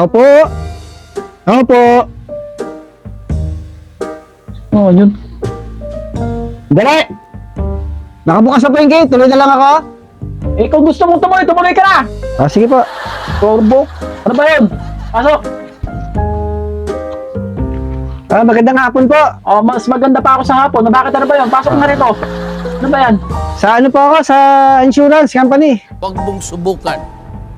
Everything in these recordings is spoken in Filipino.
Opo. Opo. Oo, yun. Dali! Nakabukas na po yung gate. Tuloy na lang ako. Eh, kung gusto mong tumuloy, tumuloy ka na! Ah, sige po. Turbo. Ano ba yun? Pasok! Ah, magandang hapon po. Oh, mas maganda pa ako sa hapon. Bakit ano ba yun? Pasok na rito. Ano ba yan? Sa ano po ako? Sa insurance company. Huwag mong subukan.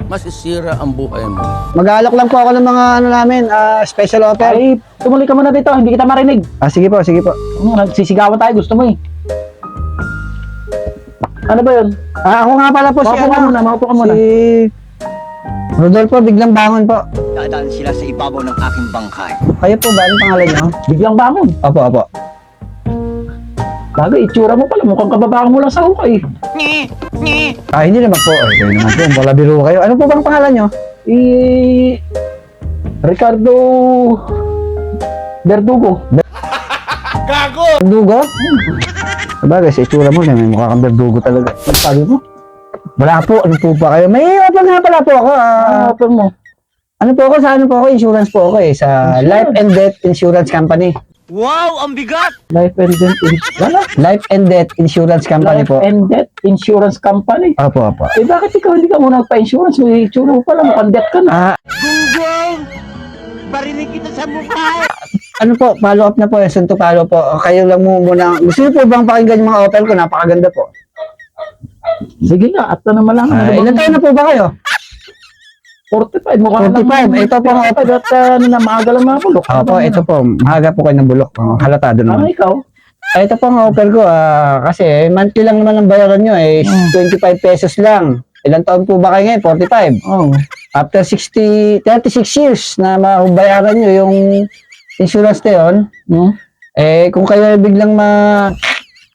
Masisira ang buhay mo. Mag-aalok lang po ako ng mga ano namin, special offer. Ay, tumuloy ka muna dito. Hindi kita marinig. Ah, sige po, sige po. Nagsisigawan tayo. Gusto mo eh. Ano ba yun? Ah, ako nga pala po si Maupo ka muna. Maupo ka muna. Si Rodolfo, biglang bangon po. Dadaan sila sa ibabaw ng aking bangkay. Kayo po ba? Anong pangalan niyo? Biglang bangon. Opo, opo. Bagay, itsura mo pala. Mukhang kababakan mo lang sa hukay. Ah, hindi naman po. Ay, kayo naman po. Wala biro kayo. Ano po bang pangalan niyo? Ricardo Verdugo. Verdugo? Sabagay, sa itsura mo, may mukha kang Verdugo talaga. Ano sabi mo? Wala po. Ano po ba kayo? May open nga pala po ako. Open mo. Ano po ako? Sa ano po ako? Insurance po ako eh. Sa Life and Death Insurance Company. Wow! Ang bigat! Life and Death Life and Death Insurance Company Life po. and Death Insurance Company. Opo, opo. Eh bakit ikaw hindi ka muna nagpa-insurance? May itsura mo pala, mukhang death ka na. Ah, Gunggong! Barinig kita sa mukha! ano po? Follow up na po. Sunto follow po. Kayo lang muna. Gusto niyo po bang pakinggan yung mga offer ko? Napakaganda po. Sige nga, at na naman lang. Ah, ilan taon na po ba kayo? 45, mukhang 45, ito po nga. 45, at ano na, maaga lang mga bulok. Opo, ito po. Mahaga po kayo ng bulok. Halatado Ano naman. ikaw? Ah, ito po ang offer ko. Kasi monthly lang naman ang bayaran nyo. 25 pesos lang. Ilang taon po ba kayo ngayon? 45. Oh. After 36 years na mabayaran nyo yung insurance na yun, Hmm? kung kayo biglang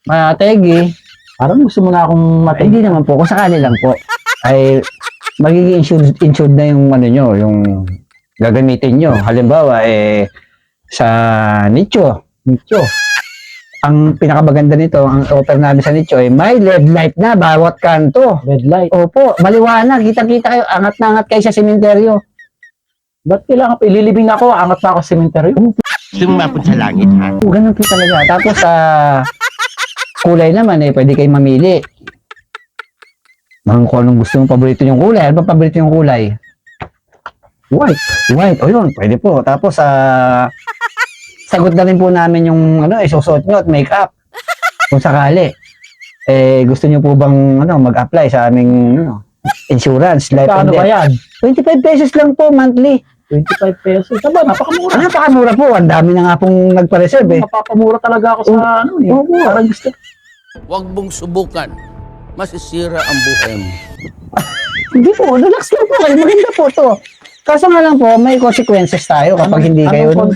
mategi, Parang gusto mo na akong matay. hindi naman po, kung sakali lang po, ay magiging insured na yung ano nyo, yung gagamitin nyo. Halimbawa, sa nicho, ang pinakamaganda nito, ang offer namin sa nicho ay may LED light na bawat kanto. Red light. Opo, maliwanag, kitang-kita kayo, angat na angat kayo sa sementeryo. Ba't kailangan pa? Ililibing ako, angat pa ako sa cemetery. Sumapot sa langit, ha? Ganun po talaga. Tapos kulay naman pwede kayong mamili. Kung anong gusto mong paborito yung kulay. Ano ba paborito yung kulay? White. White. O yun, pwede po. Tapos sagot na rin po namin yung isusuot nyo at makeup. Kung sakali. Gusto nyo po bang mag-apply sa aming insurance, life and Paano ba death? yan? 25 pesos lang po monthly. 25 pesos. Aba, napakamura. Napakamura po. Ang dami na nga pong nagpa-reserve Napakamura talaga ako sa Opo. Parang gusto. Huwag mong subukan. Masisira ang buhay mo. Hindi po, relax lang po kayo. Maganda po to. Kaso nga lang po, may consequences tayo kapag hindi kayo... Anong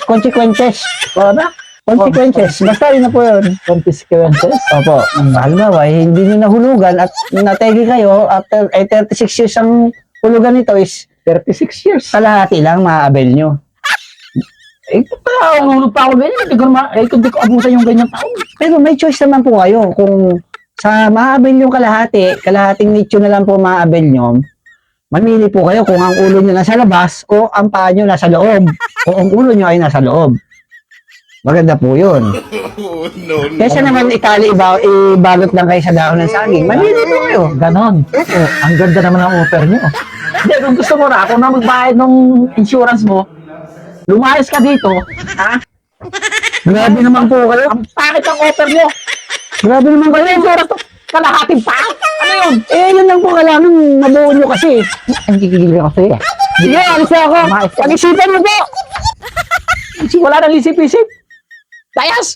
Consequences. Ano? Consequences. Basta yun na po yun. Consequences? Opo. Halimbawa, hindi nyo nahulugan at nategi kayo after 36 years ang hulugan nito is 36 years. kalahati lang ma-avail nyo. Hulog pa ako ganyan. Hindi ko abusan yung ganyan tao. Pero may choice naman po kayo kung sa ma-avail yung kalahating nicho na lang po ma-avail nyo, mamili po kayo kung ang ulo nyo nasa labas o ang paa nyo nasa loob o ang ulo nyo ay nasa loob. Maganda po yun. Kesa naman ibalot lang kayo sa dahon ng saging. Mamili po kayo. Ganon. Ang ganda naman ang offer nyo. Hindi, kung gusto mo na, kung na magbayad ng insurance mo, lumayas ka dito, ha? Grabe naman po kayo. Ang pangit ang offer nyo. Grabe naman kayo. Ano insurance to? Kalahating pa? Ano yun? Yun lang po kailangan mabuo nyo kasi. Ang gigigil ka kasi. Sige, alis na ako. Pag-isipan mo po. Wala nang isip-isip. Layas!